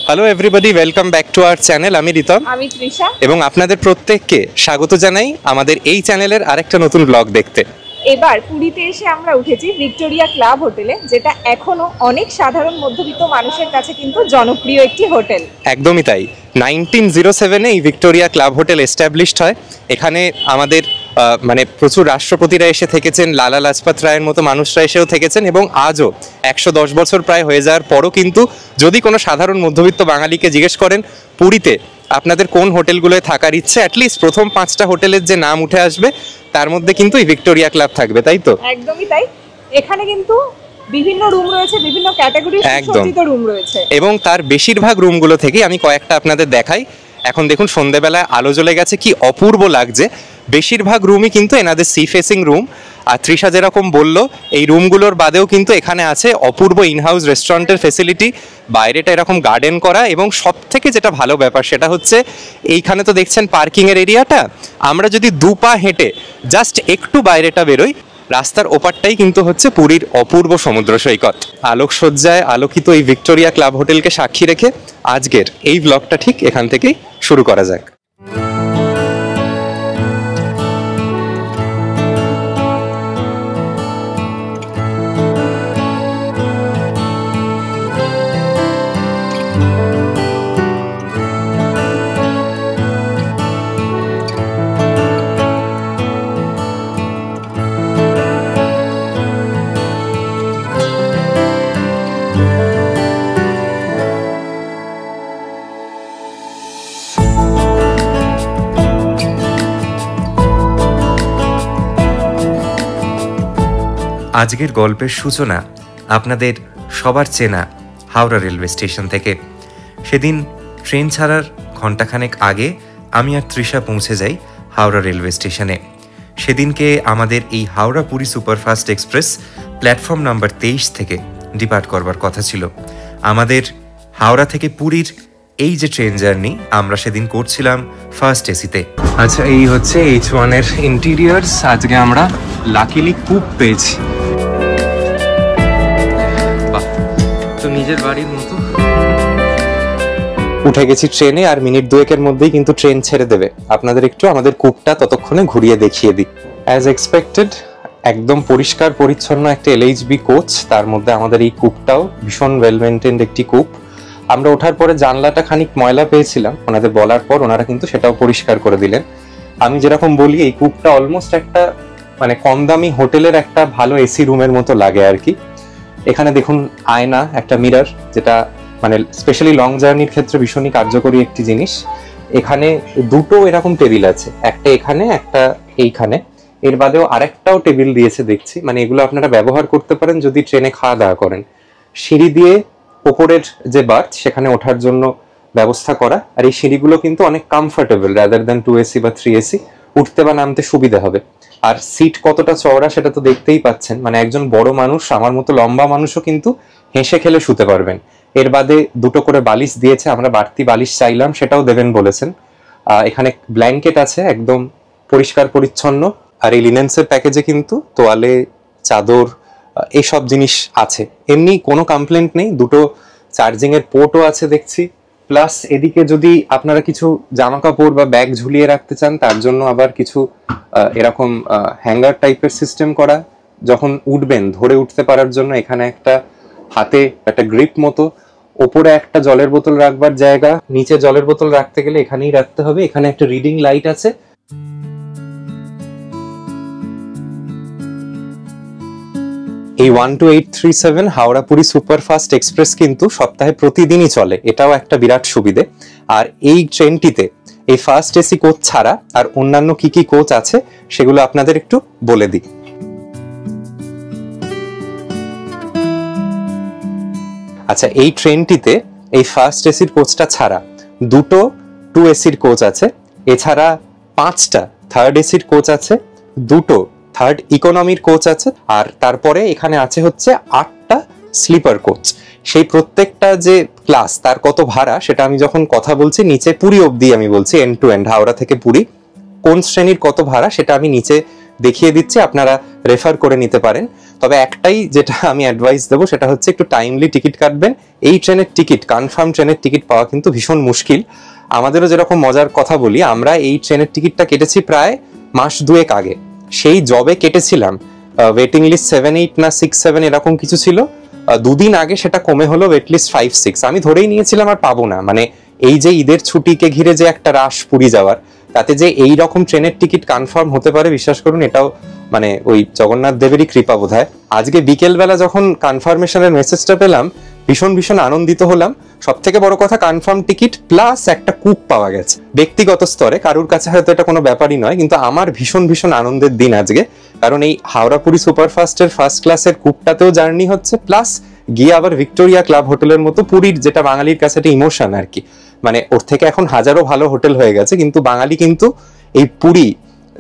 Hello everybody, welcome back to our channel. আমি রিতম, আমি তৃষা, এবং আপনাদের প্রত্যেককে স্বাগত জানাই আমাদের এই চ্যানেলের আরেকটা নতুন ব্লগ দেখতে। এবার পুরীতে এসে আমরা উঠেছি ভিক্টোরিয়া ক্লাব হোটেলে, যেটা এখনো অনেক সাধারণ মধ্যবিত্ত মানুষের কাছে কিন্তু জনপ্রিয় একটি হোটেল। একদমই তাই। 1907-এ এই ভিক্টোরিয়া ক্লাব হোটেল এস্টাবলিশড হয়। এখানে আমাদের মানে প্রচুর রাষ্ট্রপতিরা এসে থেকেছেন, লালা লাজপত রায়ের মতো মানুষরা এসেও থেকেছেন, এবং আজও 110 বছর প্রায় হয়ে যাওয়ার পরও কিন্তু যদি কোনো সাধারণ মধ্যবিত্ত বাঙালিকে জিজ্ঞেস করেন পুরীতে আপনাদের কোন হোটেলগুলোয় থাকার ইচ্ছে, অ্যাটলিস্ট প্রথম 5টা হোটেলের যে নাম উঠে আসবে তার মধ্যে কিন্তু এই ভিক্টোরিয়া ক্লাব থাকবে, তাই তো? একদমই তাই। এখানে কিন্তু বিভিন্ন রুম রয়েছে, বিভিন্ন ক্যাটাগরির সুসজ্জিত রুম রয়েছে, এবং তার বেশিরভাগ রুমগুলো থেকে আমি কয়েকটা আপনাদের দেখাই। এখন দেখুন সন্ধ্যেবেলায় আলো জ্বলে গেছে, কি অপূর্ব লাগছে। বেশিরভাগ রুমই কিন্তু এনাদের সি ফেসিং রুম। আর তৃষা যেরকম বললো, এই রুমগুলোর বাদেও কিন্তু এখানে আছে অপূর্ব ইনহাউস রেস্টুরেন্টের ফেসিলিটি, বাইরেটা এরকম গার্ডেন করা, এবং সব থেকে যেটা ভালো ব্যাপার সেটা হচ্ছে এইখানে তো দেখছেন পার্কিংয়ের এরিয়াটা। আমরা যদি 2 পা হেঁটে জাস্ট একটু বাইরেটা বেরোই, রাস্তার ওপারটাই কিন্তু হচ্ছে পুরীর অপূর্ব সমুদ্র সৈকত। আলোকসজ্জায় আলোকিত এই ভিক্টোরিয়া ক্লাব হোটেলকে সাক্ষী রেখে আজকের এই ব্লগটা ঠিক এখান থেকেই শুরু করা যাক। আজকের গল্পের সূচনা আপনাদের সবার চেনা হাওড়া রেলওয়ে স্টেশন থেকে। সেদিন ট্রেন ছাড়ার ঘণ্টাখানেক আগে আমি আর তৃষা পৌঁছে যাই হাওড়া রেলওয়ে স্টেশনে। সেদিনকে আমাদের এই Howrah Puri superfast express platform number 23 থেকে ডিপার্ট করবার কথা ছিল। আমাদের হাওড়া থেকে পুরীর এই যে ট্রেন জার্নি আমরা সেদিন করছিলাম ফার্স্ট এসিতে। আচ্ছা, এই হচ্ছে H1 এর ইন্টেরিয়ার্স। আজকে আমরা লাকিলি কুপ পেয়েছি, নিজের বাড়ির মতো। উঠে গেছি ট্রেনে, আর মিনিট 2-এর মধ্যেই কিন্তু ট্রেন ছেড়ে দেবে। আপনাদের একটু আমাদের কূপটা ততক্ষণে ঘুরিয়ে দেখিয়ে দিই। অ্যাজ এক্সপেক্টেড একদম পরিষ্কার পরিচ্ছন্ন একটা LHB কোচ, তার মধ্যে আমাদের এই কূপটাও ভীষণ ওয়েল মেনটেন্ড একটি কূপ। আমরা ওঠার পরে জানলাটা খানিক ময়লা পেয়েছিলাম, ওনাদের বলার পর ওনারা কিন্তু সেটাও পরিষ্কার করে দিলেন। আমি যেরকম বলি, এই কূপটা অলমোস্ট একটা মানে কম দামি হোটেলের একটা ভালো এসি রুমের মতো লাগে আর কি। এখানে দেখুন আয়না, একটা মিরর, যেটা মানে স্পেশালি লং জার্নির ক্ষেত্রে ভীষণই কার্যকরী একটি জিনিস। এখানে 2টো এরকম টেবিল আছে, একটা এখানে একটা এইখানে। এর বাদেও আরেকটাও টেবিল দিয়েছে দেখছি, মানে এগুলো আপনারা ব্যবহার করতে পারেন যদি ট্রেনে খাওয়া দাওয়া করেন। সিঁড়ি দিয়ে ওপরের যে বার্থ সেখানে ওঠার জন্য ব্যবস্থা করা, আর এই সিঁড়িগুলো কিন্তু অনেক কমফোর্টেবল, রাদার দ্যান 2AC বা 3AC। উঠতে বা নামতে সুবিধা হবে। আর সিট কতটা চওড়া সেটা তো দেখতেই পাচ্ছেন, মানে একজন বড় মানুষ, আমার মতো লম্বা মানুষও কিন্তু হেসে খেলে শুতে পারবেন। এর বাদে 2টো করে বালিশ দিয়েছে, আমরা বাড়তি বালিশ চাইলাম, সেটাও দেবেন বলেছেন। এখানে ব্ল্যাঙ্কেট আছে একদম পরিষ্কার পরিচ্ছন্ন, আর এই লিনেন্সের প্যাকেজে কিন্তু তোয়ালে, চাদর, এইসব জিনিস আছে। এমনি কোনো কমপ্লেন্ট নেই। 2টো চার্জিংয়ের পোর্টও আছে দেখছি। প্লাস এদিকে যদি আপনারা কিছু জামা কাপড় বা ব্যাগ ঝুলিয়ে রাখতে চান, তার জন্য আবার কিছু এরকম হ্যাঙ্গার টাইপের সিস্টেম করা, যখন উঠবেন ধরে উঠতে পারার জন্য। এখানে একটা হাতে একটা গ্রিপ মতো, ওপরে একটা জলের বোতল রাখবার জায়গা, নিচে জলের বোতল রাখতে গেলে এখানেই রাখতে হবে। এখানে একটা রিডিং লাইট আছে। এই 12837 হাওড়া পুরী সুপারফাস্ট এক্সপ্রেস কিন্তু সপ্তাহে প্রতিদিনই চলে, এটাও একটা বিরাট সুবিধে। আর এই ট্রেনটিতে এই ফার্স্ট এসি কোচ ছাড়া আর অন্যান্য কি কি কোচ আছে সেগুলো আপনাদের একটু বলে দিই। আচ্ছা, এই ট্রেনটিতে এই ফার্স্ট এসির কোচটা ছাড়া 2টো 2AC কোচ আছে, এছাড়া 5টা থার্ড এসির কোচ আছে, 2টো থার্ড ইকোনমির কোচ আছে, আর তারপরে এখানে আছে হচ্ছে 8টা স্লিপার কোচ। সেই প্রত্যেকটা যে ক্লাস তার কত ভাড়া সেটা আমি যখন কথা বলছি নিচে পুরী অবধি আমি বলছি, এন্ড টু এন্ড হাওড়া থেকে পুরী কোন শ্রেণীর কত ভাড়া সেটা আমি নিচে দেখিয়ে দিচ্ছি, আপনারা রেফার করে নিতে পারেন। তবে একটাই যেটা আমি অ্যাডভাইস দেবো সেটা হচ্ছে একটু টাইমলি টিকিট কাটবেন। এই ট্রেনের টিকিট, কনফার্ম ট্রেনের টিকিট পাওয়া কিন্তু ভীষণ মুশকিল। আমাদেরও যেরকম মজার কথা বলি, আমরা এই ট্রেনের টিকিটটা কেটেছি প্রায় মাস 2 আগে। সেই জবে কেটেছিলাম, ওয়েটিং লিস্ট 7-8 না 6-7 এরকম কিছু ছিল। 2 দিন আগে সেটা কমে হলো ওয়েট লিস্ট 5-6। আমি ধরেই নিয়েছিলাম আর পাবো না। মানে এই যে ঈদের ছুটিকে ঘিরে যে একটা রাশ পুরী যাওয়ার, তাতে যে এই রকম ট্রেনের টিকিট কনফার্ম হতে পারে, বিশ্বাস করুন এটাও মানে ওই জগন্নাথ দেবেরই কৃপা বোধহয়। আজকে বিকেলবেলা যখন কনফার্মেশনের মেসেজটা পেলাম, ভীষণ আনন্দিত হলাম। সব থেকে বড় কথা, কনফার্ম টিকিট প্লাস একটা কুপ পাওয়া গেছে। ব্যক্তিগত স্তরে কারুর কাছে হয়তো এটা কোনো ব্যাপারই নয়, কিন্তু আমার ভীষণ আনন্দের দিন আজকে। কারণ এই হাওড়া পুরী সুপারফাস্টের ফার্স্ট ক্লাসের কুপটাতেও জার্নি হচ্ছে, প্লাস গিয়ে আবার ভিক্টোরিয়া ক্লাব হোটেলের মতো পুরীর, যেটা বাঙালির কাছে একটা ইমোশন আর কি। মানে ওর থেকে এখন হাজারো ভালো হোটেল হয়ে গেছে, কিন্তু বাঙালি কিন্তু এই পুরী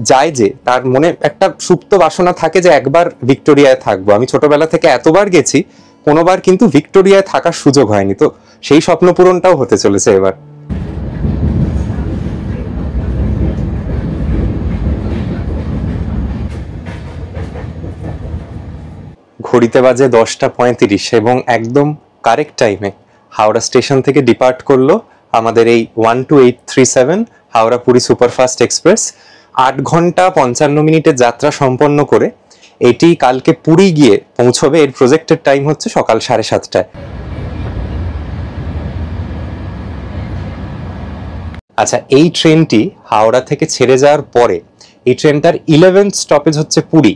যায় যে তার মনে একটা সুপ্ত বাসনা থাকে যে একবার ভিক্টোরিয়ায় থাকবো। আমি ছোটবেলা থেকে এতবার গেছি, কোনোবার কিন্তু ভিক্টোরিয়ায় থাকার সুযোগ হয়নি। তো সেই স্বপ্ন পূরণটাও হতে চলেছে এবার। ঘড়িতে বাজে 10:35 এবং একদম কারেক্ট টাইমে হাওড়া স্টেশন থেকে ডিপার্ট করলো আমাদের এই 12837 হাওড়া পুরী সুপারফাস্ট এক্সপ্রেস। 8 ঘন্টা 55 মিনিটের যাত্রা সম্পন্ন করে এটি কালকে পুরী গিয়ে পৌঁছবে। এর প্রজেক্টেড টাইম হচ্ছে সকাল 7:30টায়। আচ্ছা, এই ট্রেনটি হাওড়া থেকে ছেড়ে যাওয়ার পরে এই ট্রেনটার 11th স্টপেজ হচ্ছে পুরী।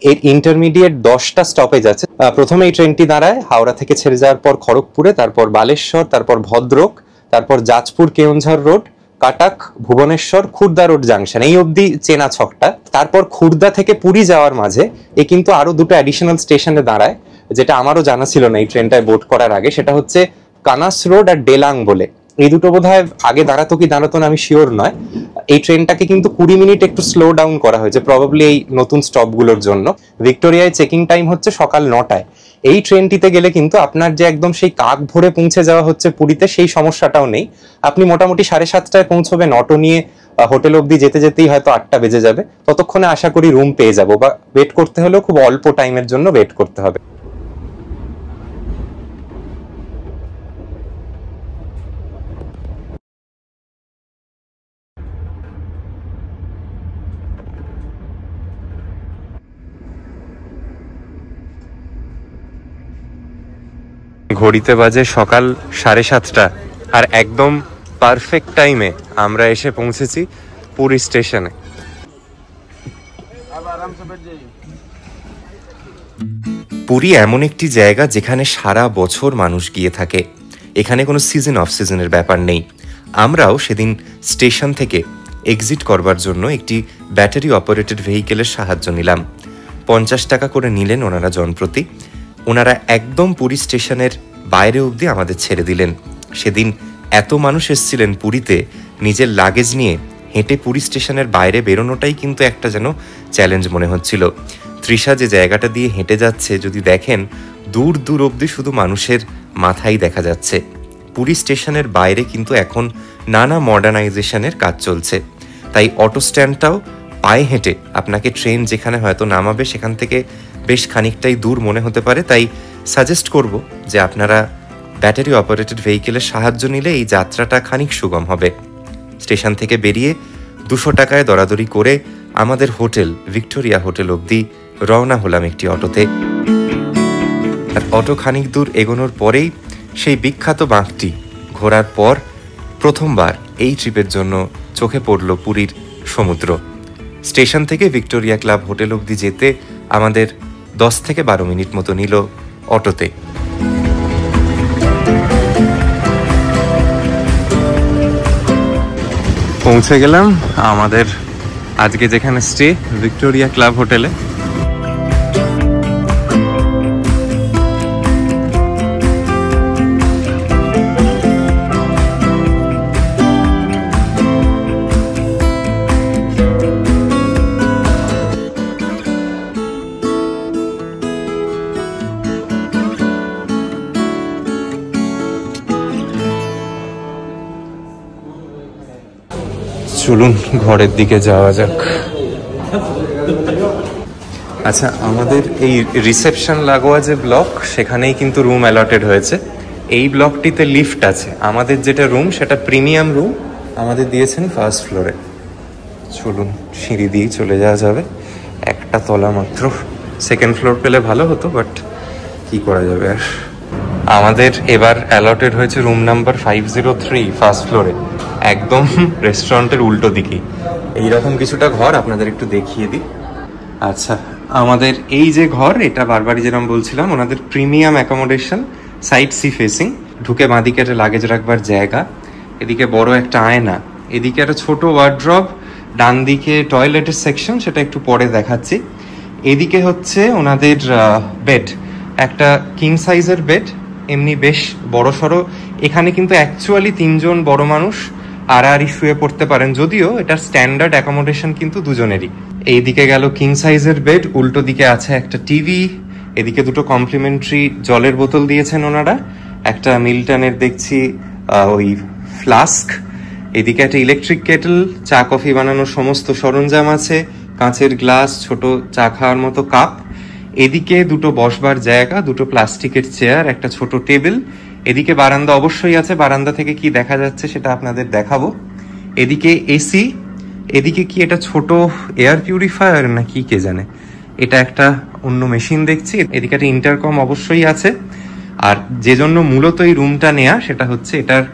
এর ইন্টারমিডিয়েট 10টা স্টপেজ আছে। প্রথমে এই ট্রেনটি দাঁড়ায় হাওড়া থেকে ছেড়ে যাওয়ার পর খড়গপুরে, তারপর বালেশ্বর, তারপর ভদ্রক, তারপর Jajpur Keonjhar road, Cuttack, Bhubaneswar, Khurda road junction, এই অবধি চেনা ছকটা। তারপর খুর্দা থেকে পুরী যাওয়ার মাঝে এ কিন্তু আরো 2টো অ্যাডিশনাল স্টেশনে দাঁড়ায়, যেটা আমারও জানা ছিল না এই ট্রেনটায় বোর্ড করার আগে। সেটা হচ্ছে কানাস রোড আর ডেলাং বলে। এই দুটো বোধহয় আগে দাঁড়াতো কি দাঁড়াতো না আমি শিওর নয়। এই ট্রেনটাকে কিন্তু 20 মিনিট একটু স্লো ডাউন করা হয়েছে, প্রবাবলি এই নতুন স্টপগুলোর জন্য। ভিক্টোরিয়ায় চেকিং টাইম হচ্ছে সকাল 9টায়। এই ট্রেনটিতে গেলে কিন্তু আপনার যে একদম সেই কাক ভরে পৌঁছে যাওয়া হচ্ছে পুরীতে, সেই সমস্যাটাও নেই। আপনি মোটামুটি 7:30টায় পৌঁছবেন। অটো নিয়ে হোটেল অবধি যেতে যেতেই হয়তো 8টা বেজে যাবে। ততক্ষণে আশা করি রুম পেয়ে যাবো, বা ওয়েট করতে হলেও খুব অল্প টাইমের জন্য ওয়েট করতে হবে। ঘড়িতে বাজে সকাল 7:30টা, আর একদম পারফেক্ট টাইমে আমরা এসে পৌঁছেছি পুরী স্টেশনে। পুরী এমন একটি জায়গা যেখানে সারা বছর মানুষ গিয়ে থাকে। এখানে কোনো সিজন অফ সিজনের ব্যাপার নেই। আমরাও সেদিন স্টেশন থেকে এক্সিট করবার জন্য একটি ব্যাটারি অপারেটেড ভেহিকেলের সাহায্য নিলাম। 50 টাকা করে নিলেন ওনারা জনপ্রতি। ওনারা একদম পুরী স্টেশনের বাইরে অবধি আমাদের ছেড়ে দিলেন। সেদিন এত মানুষ এসেছিলেন পুরীতে, নিজের লাগেজ নিয়ে হেঁটে পুরী স্টেশনের বাইরে বেরোনোটাই কিন্তু একটা যেন চ্যালেঞ্জ মনে হচ্ছিল। তৃষা যে জায়গাটা দিয়ে হেঁটে যাচ্ছে, যদি দেখেন দূর দূর অবধি শুধু মানুষের মাথাই দেখা যাচ্ছে। পুরী স্টেশনের বাইরে কিন্তু এখন নানা মডার্নাইজেশনের কাজ চলছে, তাই অটো স্ট্যান্ডটাও পায়ে হেঁটে আপনাকে ট্রেন যেখানে হয়তো নামাবে সেখান থেকে বেশ খানিকটাই দূর মনে হতে পারে। তাই সাজেস্ট করব যে আপনারা ব্যাটারি অপারেটেড ভেহিকেলের সাহায্য নিলে এই যাত্রাটা খানিক সুগম হবে। স্টেশন থেকে বেরিয়ে 200 টাকায় দরাদরি করে আমাদের হোটেল ভিক্টোরিয়া হোটেল অবধি রওনা হলাম একটি অটোতে। আর অটো খানিক দূর এগোনোর পরেই সেই বিখ্যাত বাঁকটি ঘোরার পর প্রথমবার এই ট্রিপের জন্য চোখে পড়ল পুরীর সমুদ্র। স্টেশন থেকে ভিক্টোরিয়া ক্লাব হোটেল অবধি যেতে আমাদের 10 থেকে 12 মিনিট মতো নিল অটোতে। পৌঁছে গেলাম আমাদের আজকে যেখানে স্টে, ভিক্টোরিয়া ক্লাব হোটেলে। চলুন ঘরের দিকে যাওয়া যাক। আচ্ছা, আমাদের এই রিসেপশন লাগোয়া যে ব্লক, সেখানেই কিন্তু রুম অ্যালটেড হয়েছে। এই ব্লকটিতে লিফট আছে। আমাদের যেটা রুম সেটা প্রিমিয়াম রুম, আমাদের দিয়েছেন ফার্স্ট ফ্লোরে। চলুন, সিঁড়ি দিয়ে চলে যাওয়া যাবে, একটা তলা মাত্র। সেকেন্ড ফ্লোর পেলে ভালো হতো, বাট কি করা যাবে আর। আমাদের এবার অ্যালটেড হয়েছে রুম নাম্বার 503 ফার্স্ট ফ্লোরে, একদম রেস্টুরেন্টের উল্টো দিকেই। এইরকম কিছুটা ঘর আপনাদের একটু দেখিয়ে দিই। আচ্ছা, আমাদের এই যে ঘর, এটা বারবারই যেরকম বলছিলাম, ওনাদের premium accommodation, side sea facing. ঢুকে বাঁদিকে একটা লাগেজ রাখবার জায়গা, এদিকে বড় একটা আয়না, এদিকে একটা ছোট ওয়ার্ড্রব, ডান দিকে টয়লেটের সেকশন, সেটা একটু পরে দেখাচ্ছি। এদিকে হচ্ছে ওনাদের বেড, একটা কিং সাইজের বেড, এমনি বেশ বড় সড়ো। এখানে কিন্তু অ্যাকচুয়ালি 3 জন বড় মানুষ আড়াআড়ি শুয়ে পড়তে পারেন, যদিও এটার স্ট্যান্ডার্ড অ্যাকোমোডেশন কিন্তু দুজনেরই। এইদিকে গেল কিং সাইজের বেড, উল্টো দিকে আছে একটা টিভি, এদিকে দুটো কমপ্লিমেন্টারি জলের বোতল দিয়েছেন ওনারা, একটা মিল্টনের দেখছি ওই ফ্লাস্ক, এদিকে একটা ইলেকট্রিক কেটল, চা কফি বানানোর সমস্ত সরঞ্জাম আছে, কাঁচের গ্লাস, ছোট চা খাওয়ার মতো কাপ, এদিকে দুটো বসবার জায়গা, দুটো প্লাস্টিকের চেয়ার, একটা ছোট টেবিল, এদিকে বারান্দা অবশ্যই আছে। বারান্দা থেকে কি দেখা যাচ্ছে সেটা আপনাদের দেখাবো। এদিকে এসি, এদিকে কি এটা ছোট এয়ার পিউরিফায়ার না কি কে জানে, এটা একটা অন্য মেশিন দেখছি। এদিকে একটা ইন্টারকম অবশ্যই আছে। আর যে জন্য মূলত এই রুমটা নেয়া, সেটা হচ্ছে এটার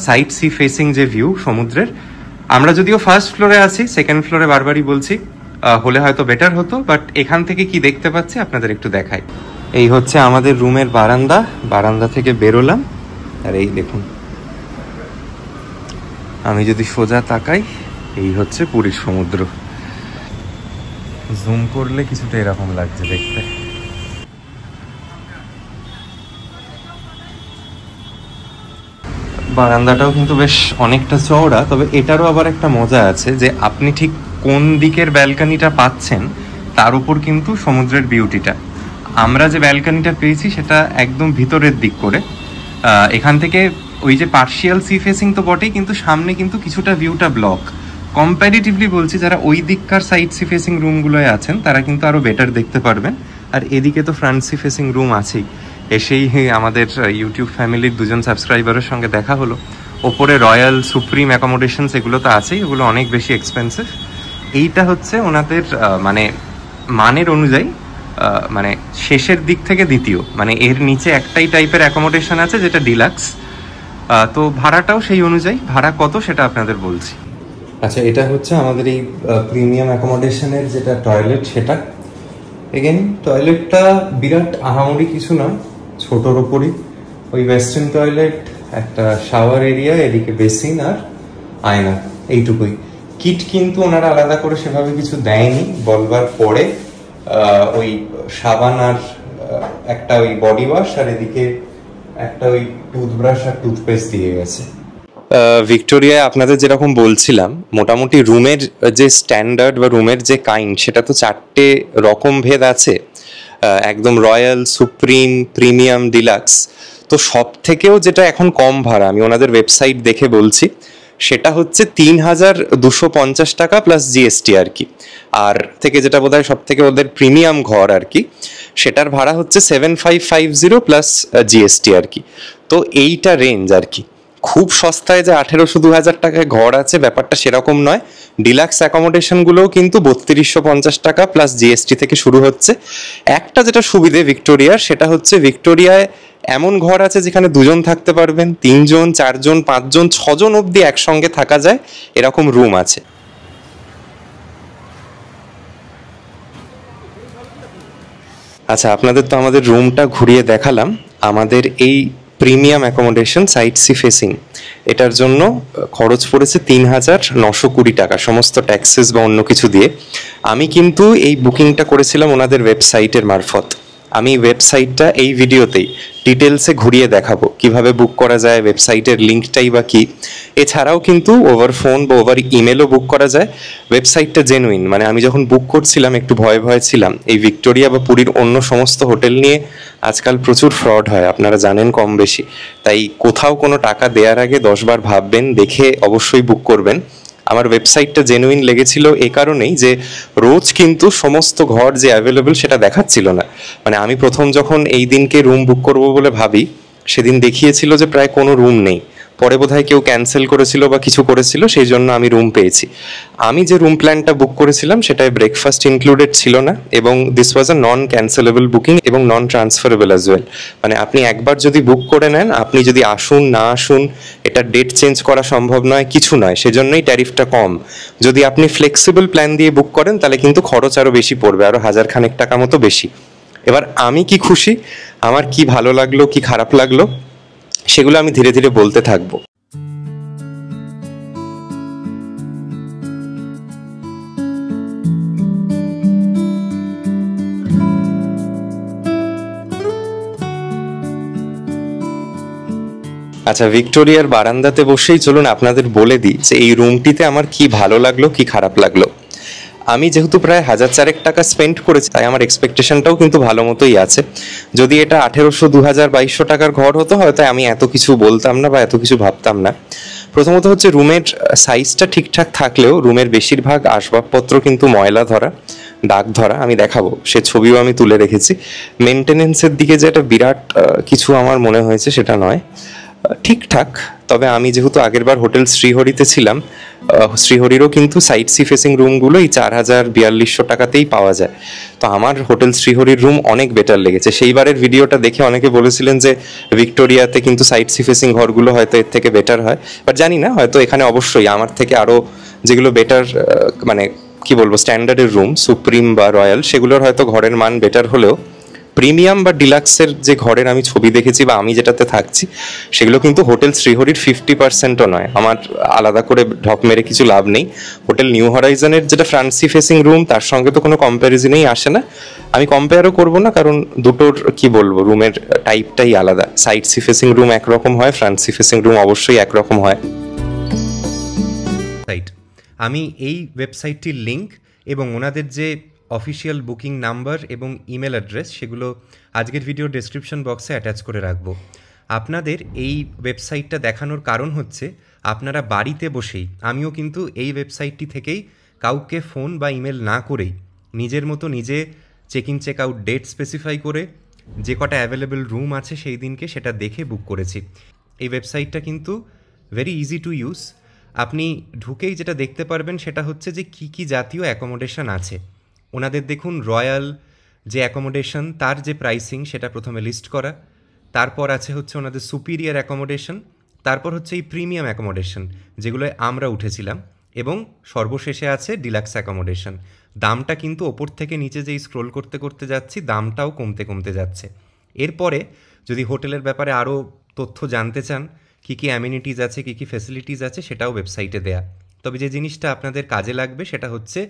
সাইড সি ফেসিং যে ভিউ সমুদ্রের। আমরা যদিও ফার্স্ট ফ্লোরে আছি, সেকেন্ড ফ্লোরে বারবারই বলছি, হলে হয়তো বেটার হতো, বাট এখান থেকে কি দেখতে পাচ্ছি আপনাদের একটু দেখাই। এই হচ্ছে আমাদের রুমের বারান্দা, বারান্দা থেকে বেরোলাম, আর এই দেখুন, আমি যদি সোজা তাকাই, এই হচ্ছে পুরীর সমুদ্র। জুম করলে কিছুটা এরকম লাগছে দেখতে। বারান্দাটাও কিন্তু বেশ অনেকটা চওড়া, তবে এটারও আবার একটা মজা আছে যে আপনি ঠিক কোন দিকের ব্যালকানিটা পাচ্ছেন তার উপর কিন্তু সমুদ্রের বিউটিটা। আমরা যে ব্যালকানিটা পেয়েছি সেটা একদম ভিতরের দিক করে, এখান থেকে ওই যে পার্শিয়াল সি ফেসিং তো বটেই, কিন্তু সামনে কিন্তু কিছুটা ভিউটা ব্লক। কম্প্যারিটিভলি বলছি, যারা ওই দিককার সাইড সি ফেসিং রুমগুলোয় আছেন তারা কিন্তু আরও বেটার দেখতে পারবেন। আর এদিকে তো ফ্রন্ট সি ফেসিং রুম আছেই। এসেই আমাদের ইউটিউব ফ্যামিলির 2জন সাবস্ক্রাইবারের সঙ্গে দেখা হলো। ওপরে রয়্যাল সুপ্রিম অ্যাকোমোডেশনস এগুলো তো আছেই, ওগুলো অনেক বেশি এক্সপেন্সিভ। এইটা হচ্ছে ওনাদের মানে মানের অনুযায়ী মানে শেষের দিক থেকে দ্বিতীয়, মানে এর নিচে একটাই টাইপের অ্যাকোমোডেশন আছে যেটা ডিলাক্স। তো ভাড়াটাও সেই অনুযায়ী, ভাড়া কত সেটা আপনাদের বলছি। আচ্ছা, এটা হচ্ছে আমাদের এই প্রিমিয়াম অ্যাকোমোডেশনের যেটা টয়লেট, সেটা এগেন টয়লেটটা বিরাট আহামরি কিছু নয়, ছোটোর ওপরই। ওই ওয়েস্টার্ন টয়লেট, একটা শাওয়ার এরিয়া, এদিকে বেসিন আর আয়না, এইটুকুই। কিট কিন্তু ওনারা আলাদা করে সেভাবে কিছু দেয়নি। বলবার পরে ওই সাবান আর একটা ওই বডি ওয়াশ, আর এদিকে একটা ওই টুথব্রাশ আর টুথপেস্ট দিয়ে গেছে। ভিক্টোরিয়ায় আপনাদের যেরকম বলছিলাম, মোটামুটি রুমের যে স্ট্যান্ডার্ড বা রুমের যে কাইন্ড, সেটা তো 4টে রকম ভেদ আছে, একদম রয়্যাল, সুপ্রিম, প্রিমিয়াম, ডিলাক্স। তো সব থেকেও যেটা এখন কম ভাড়া, আমি ওনাদের ওয়েবসাইট দেখে বলছি, সেটা হচ্ছে ৩,২৫০ টাকা প্লাস জিএসটি আর কি। আর থেকে যেটা বোধহয় সব থেকে ওদের প্রিমিয়াম ঘর আর কি, সেটার ভাড়া হচ্ছে 7,550 প্লাস জিএসটি আর কি। তো এইটা রেঞ্জ আর কি। খুব সস্তায় যে ১৮০০-২,০০০ টাকায় ঘর আছে, ব্যাপারটা সেরকম নয়। ডিলাক্স অ্যাকোমোডেশনগুলোও কিন্তু ৩২৫০ টাকা প্লাস জিএসটি থেকে শুরু হচ্ছে। একটা যেটা সুবিধে ভিক্টোরিয়ার, সেটা হচ্ছে ভিক্টোরিয়ায় এমন ঘর আছে যেখানে 2জন থাকতে পারবেন, 3জন, 4জন, 5জন, 6জন অবধি একসঙ্গে থাকা যায়, এরকম রুম আছে। আচ্ছা, আপনাদের তো আমাদের রুমটা ঘুরিয়ে দেখালাম। আমাদের এই premium accommodation side sea facing, এটার জন্য খরচ পড়েছে ৩,৯২০ টাকা, সমস্ত ট্যাক্সেস বা অন্য কিছু দিয়ে। আমি কিন্তু এই বুকিংটা করেছিলাম ওনাদের ওয়েবসাইটের মারফত। আমি ওয়েবসাইটটা এই ভিডিওতেই ডিটেলসে ঘুরিয়ে দেখাবো, কিভাবে বুক করা যায়, ওয়েবসাইটের লিঙ্কটাই বা কি। এছাড়াও কিন্তু ওভার ফোন বা ওভার ইমেলও বুক করা যায়। ওয়েবসাইটটা জেনুইন, মানে আমি যখন বুক করছিলাম একটু ভয়ে ভয়ে ছিলাম। এই ভিক্টোরিয়া বা পুরীর অন্য সমস্ত হোটেল নিয়ে আজকাল প্রচুর ফ্রড হয়, আপনারা জানেন কম বেশি। তাই কোথাও কোনো টাকা দেওয়ার আগে 10 বার ভাববেন, দেখে অবশ্যই বুক করবেন। আমার ওয়েবসাইটটা জেনুইন লেগেছিল এই কারণেই যে রোজ কিন্তু সমস্ত ঘর যে অ্যাভেলেবল সেটা দেখাচ্ছিল না। মানে আমি প্রথম যখন এই দিনকে রুম বুক করব বলে ভাবি, সেদিন দেখিয়েছিল যে প্রায় কোনো রুম নেই। পরে বোধহয় কেউ ক্যান্সেল করেছিল বা কিছু করেছিল, সেই জন্য আমি রুম পেয়েছি। আমি যে রুম প্ল্যানটা বুক করেছিলাম সেটায় ব্রেকফাস্ট ইনক্লুডেড ছিল না, এবং this was a non cancellable booking এবং নন ট্রান্সফারেবল অ্যাজ ওয়েল। মানে আপনি একবার যদি বুক করে নেন, আপনি যদি আসুন না আসুন এটা ডেট চেঞ্জ করা সম্ভব নয়, কিছু নয়, সেজন্যই ট্যারিফটা কম। যদি আপনি ফ্লেক্সিবল প্ল্যান দিয়ে বুক করেন তাহলে কিন্তু খরচ আরও বেশি পড়বে, আরও 1000 খানেক টাকা মতো বেশি। এবার আমি কি খুশি, আমার কি ভালো লাগলো কি খারাপ লাগলো সেগুলো আমি ধীরে ধীরে বলতে থাকবো। আচ্ছা, ভিক্টোরিয়ার বারান্দাতে বসেই চলুন আপনাদের বলে দিই যে এই রুমটিতে আমার কি ভালো লাগলো কি খারাপ লাগলো। আমি যেহেতু প্রায় 1000 টাকা স্পেন্ড করেছি, তাই আমার এক্সপেকটেশনটাও কিন্তু ভালো মতোই আছে। যদি এটা 1800, 2000, 2200 টাকার ঘর হতো হয়তো আমি এত কিছু বলতাম না বা এত কিছু ভাবতাম না। প্রথমত হচ্ছে রুমের সাইজটা ঠিকঠাক থাকলেও রুমের বেশিরভাগ আসবাবপত্র কিন্তু ময়লা ধরা, দাগ ধরা। আমি দেখাবো, সে ছবিও আমি তুলে রেখেছি। মেনটেনেন্সের দিকে যে একটা বিরাট কিছু আমার মনে হয়েছে সেটা নয়, ঠিকঠাক। তবে আমি যেহেতু আগেরবার হোটেল শ্রীহরিতে ছিলাম, শ্রীহরিরও কিন্তু সাইট সি ফেসিং রুমগুলো এই 4000-4200 টাকাতেই পাওয়া যায়। তো আমার হোটেল শ্রীহরির রুম অনেক বেটার লেগেছে। সেইবারের ভিডিওটা দেখে অনেকে বলেছিলেন যে ভিক্টোরিয়াতে কিন্তু সাইট সি ফেসিং ঘরগুলো হয়তো এর থেকে বেটার হয়, বাট জানি না, হয়তো এখানে অবশ্যই আমার থেকে আরও যেগুলো বেটার, মানে কি বলবো, স্ট্যান্ডার্ডের রুম, সুপ্রিম বা রয়্যাল, সেগুলোর হয়তো ঘরের মান বেটার হলেও প্রিমিয়াম বা ডিলাক্সের যে ঘরের আমি ছবি দেখেছি বা আমি যেটাতে থাকছি, সেগুলো কিন্তু হোটেল শ্রীহরির 50%ও নয়। আমার আলাদা করে ঢপ মেরে কিছু লাভ নেই। হোটেল নিউ হরাইজনের যেটা ফ্রন্ট সি ফেসিং রুম, তার সঙ্গে তো কোনো কম্প্যারিজনেই আসে না। আমি কম্পেয়ারও করবো না, কারণ দুটোর কি বলবো, রুমের টাইপটাই আলাদা। সাইড সি ফেসিং রুম একরকম হয়, ফ্রন্ট সি ফেসিং রুম অবশ্যই একরকম হয়। আমি এই ওয়েবসাইটটির লিঙ্ক এবং ওনাদের যে অফিসিয়াল বুকিং নাম্বার এবং ইমেল অ্যাড্রেস সেগুলো আজকের ভিডিও ডেসক্রিপশন বক্সে অ্যাটাচ করে রাখবো। আপনাদের এই ওয়েবসাইটটা দেখানোর কারণ হচ্ছে আপনারা বাড়িতে বসেই, আমিও কিন্তু এই ওয়েবসাইটটি থেকেই কাউকে ফোন বা ইমেল না করেই নিজের মতো নিজে check in check out date specify করে যে কটা অ্যাভেলেবেল রুম আছে সেই দিনকে সেটা দেখে বুক করেছি। এই ওয়েবসাইটটা কিন্তু ভেরি ইজি টু ইউজ। আপনি ঢুকেই যেটা দেখতে পারবেন সেটা হচ্ছে যে কী কী জাতীয় অ্যাকোমোডেশন আছে। ওনাদের দেখুন রয়্যাল যে অ্যাকোমোডেশন তার যে প্রাইসিং সেটা প্রথমে লিস্ট করা, তারপর আছে হচ্ছে ওনাদের সুপিরিয়ার অ্যাকোমোডেশন, তারপর হচ্ছে এই প্রিমিয়াম অ্যাকোমোডেশন যেগুলোয় আমরা উঠেছিলাম, এবং সর্বশেষে আছে ডিলাক্স অ্যাকোমোডেশন। দামটা কিন্তু ওপর থেকে নিচে যেই স্ক্রোল করতে করতে যাচ্ছি দামটাও কমতে কমতে যাচ্ছে। এরপরে যদি হোটেলের ব্যাপারে আরও তথ্য জানতে চান, কী কী অ্যামিনিটিস আছে, কী কী ফেসিলিটিস আছে, সেটাও ওয়েবসাইটে দেয়া। তবে যে জিনিসটা আপনাদের কাজে লাগবে সেটা হচ্ছে,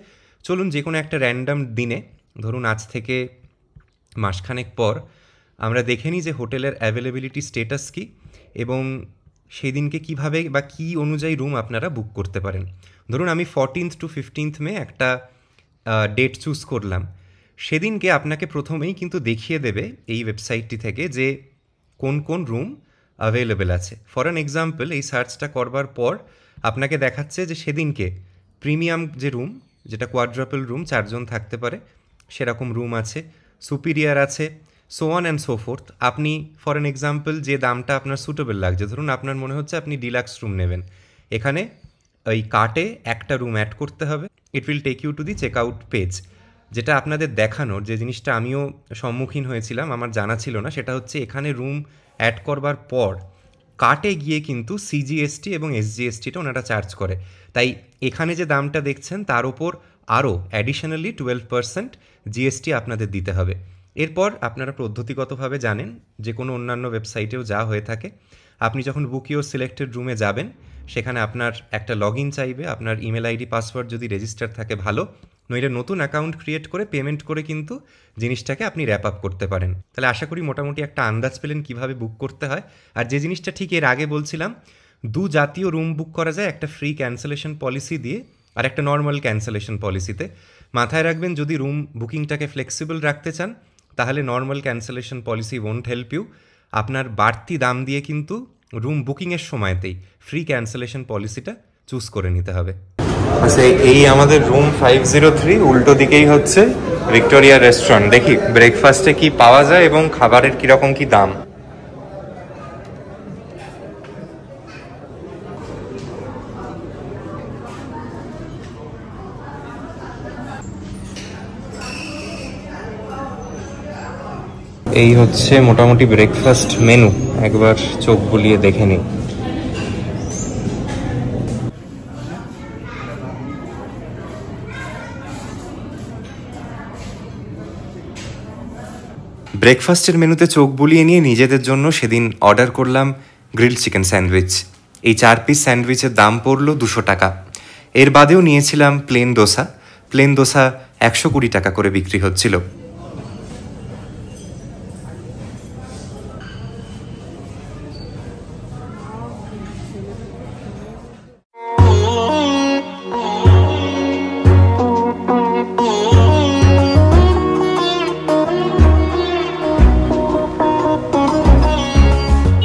চলুন যে কোনো একটা র্যান্ডাম দিনে, ধরুন আজ থেকে মাসখানেক পর, আমরা দেখে নিই যে হোটেলের অ্যাভেলেবিলিটি স্টেটাস কী এবং সেই দিনকে কীভাবে বা কী অনুযায়ী রুম আপনারা বুক করতে পারেন। ধরুন আমি 14th to 15th মে একটা ডেট চুজ করলাম, সেদিনকে আপনাকে প্রথমেই কিন্তু দেখিয়ে দেবে এই ওয়েবসাইটটি থেকে যে কোন কোন রুম অ্যাভেলেবেল আছে। ফর অ্যান এক্সাম্পল, এই সার্চটা করবার পর আপনাকে দেখাচ্ছে যে সেদিনকে প্রিমিয়াম যে রুম, যেটা কোয়াড্রাপল রুম, 4 জন থাকতে পারে, সেরকম রুম আছে, সুপিরিয়ার আছে, so on and so fourth. আপনি ফর অ্যান এক্সাম্পল যে দামটা আপনার সুটেবল লাগছে, ধরুন আপনার মনে হচ্ছে আপনি ডিলাক্স রুম নেবেন, এখানে ওই কার্টে একটা রুম অ্যাড করতে হবে। It will take you to the check out page. যেটা আপনাদের দেখানোর যে জিনিসটা আমিও সম্মুখীন হয়েছিলাম, আমার জানা ছিল না, সেটা হচ্ছে এখানে রুম অ্যাড করবার পর কার্টে গিয়ে কিন্তু সিজিএসটি এবং এসজিএসটিটা ওনারা চার্জ করে। তাই এখানে যে দামটা দেখছেন তার ওপর আরও অ্যাডিশনালি 12% জিএসটি আপনাদের দিতে হবে। এরপর আপনারা পদ্ধতিগতভাবে জানেন, যে কোনো অন্যান্য ওয়েবসাইটেও যা হয়ে থাকে, আপনি যখন বুক ইউর সিলেক্টেড রুমে যাবেন সেখানে আপনার একটা লগ ইন চাইবে, আপনার ইমেল আইডি পাসওয়ার্ড যদি রেজিস্টার থাকে ভালো, নইলে নতুন অ্যাকাউন্ট ক্রিয়েট করে পেমেন্ট করে কিন্তু জিনিসটাকে আপনি র্যাপ আপ করতে পারেন। তাহলে আশা করি মোটামুটি একটা আন্দাজ পেলেন কীভাবে বুক করতে হয়। আর যে জিনিসটা ঠিক এর আগে বলছিলাম, জাতীয় রুম বুক করা যায়, একটা ফ্রি ক্যান্সেলেশন পলিসি দিয়ে আর একটা নর্মাল ক্যান্সেলেশন পলিসিতে। মাথায় রাখবেন, যদি রুম বুকিংটাকে ফ্লেক্সিবল রাখতে চান তাহলে normal cancellation policy won't help you. আপনার বাড়তি দাম দিয়ে কিন্তু রুম বুকিংয়ের সময়তেই ফ্রি ক্যান্সেলেশন পলিসিটা চুজ করে নিতে হবে। আচ্ছা, এই আমাদের রুম 503, উল্টো দিকেই হচ্ছে ভিক্টোরিয়া রেস্টুরেন্ট। দেখি ব্রেকফাস্টে কি পাওয়া যায় এবং খাবারের কিরকম কি দাম। এই হচ্ছে মোটামুটি ব্রেকফাস্ট মেনু, একবার চোখ বুলিয়ে দেখে নিই। ব্রেকফাস্টের মেনুতে চোখ বুলিয়ে নিয়ে নিজেদের জন্য সেদিন অর্ডার করলাম গ্রিলড চিকেন স্যান্ডউইচ। এই 4 পিস স্যান্ডউইচের দাম পড়লো 200 টাকা। এর বাদেও নিয়েছিলাম প্লেন দোসা। প্লেন দোসা 120 টাকা করে বিক্রি হচ্ছিল।